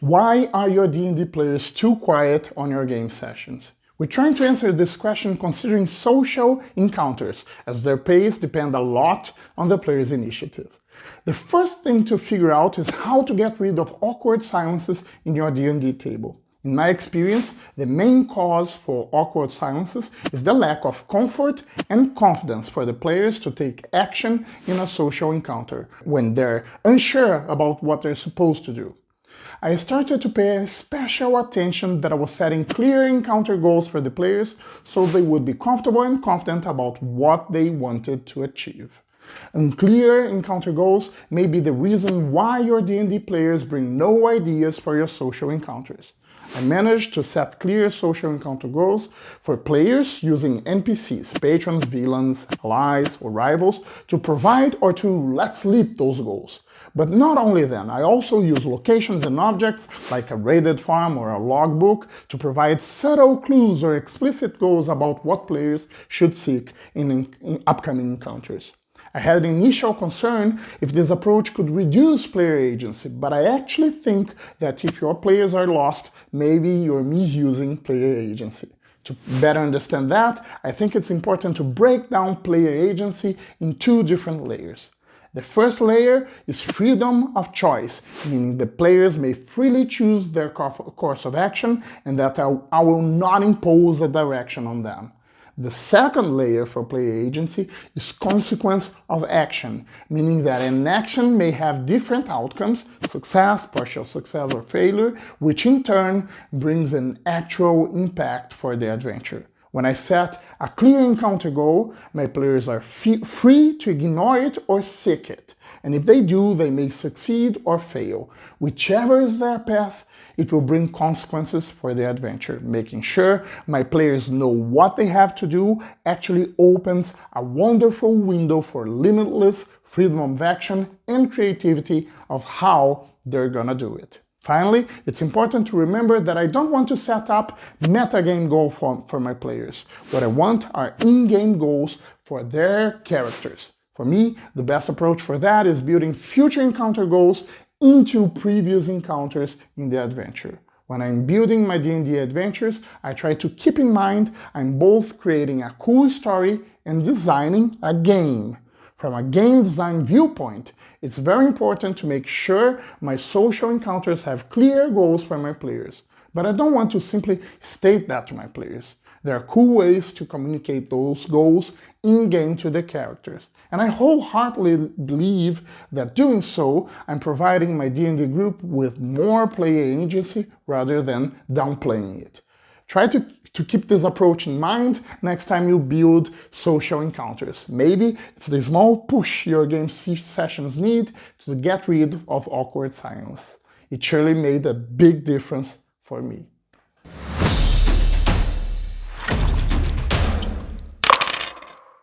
Why are your D&D players too quiet on your game sessions? We're trying to answer this question considering social encounters, as their pace depends a lot on the player's initiative. The first thing to figure out is how to get rid of awkward silences in your D&D table. In my experience, the main cause for awkward silences is the lack of comfort and confidence for the players to take action in a social encounter, when they're unsure about what they're supposed to do. I started to pay special attention that I was setting clear encounter goals for the players so they would be comfortable and confident about what they wanted to achieve. Unclear encounter goals may be the reason why your D&D players bring no ideas for your social encounters. I managed to set clear social encounter goals for players using NPCs, patrons, villains, allies, or rivals to provide or to let slip those goals. But not only then, I also use locations and objects like a raided farm or a logbook to provide subtle clues or explicit goals about what players should seek in upcoming encounters. I had an initial concern if this approach could reduce player agency, but I actually think that if your players are lost, maybe you're misusing player agency. To better understand that, I think it's important to break down player agency in two different layers. The first layer is freedom of choice, meaning the players may freely choose their course of action and that I will not impose a direction on them. The second layer for player agency is consequence of action, meaning that an action may have different outcomes, success, partial success, or failure, which in turn brings an actual impact for the adventure. When I set a clear encounter goal, my players are free to ignore it or seek it, and if they do, they may succeed or fail. Whichever is their path, it will bring consequences for the adventure. Making sure my players know what they have to do actually opens a wonderful window for limitless freedom of action and creativity of how they're gonna do it. Finally, it's important to remember that I don't want to set up metagame goals for my players. What I want are in-game goals for their characters. For me, the best approach for that is building future encounter goals into previous encounters in the adventure. When I'm building my D&D adventures, I try to keep in mind I'm both creating a cool story and designing a game. From a game design viewpoint, it's very important to make sure my social encounters have clear goals for my players. But I don't want to simply state that to my players. There are cool ways to communicate those goals in-game to the characters. And I wholeheartedly believe that doing so, I'm providing my D&D group with more player agency rather than downplaying it. Try to keep this approach in mind next time you build social encounters. Maybe it's the small push your game sessions need to get rid of awkward silence. It surely made a big difference for me.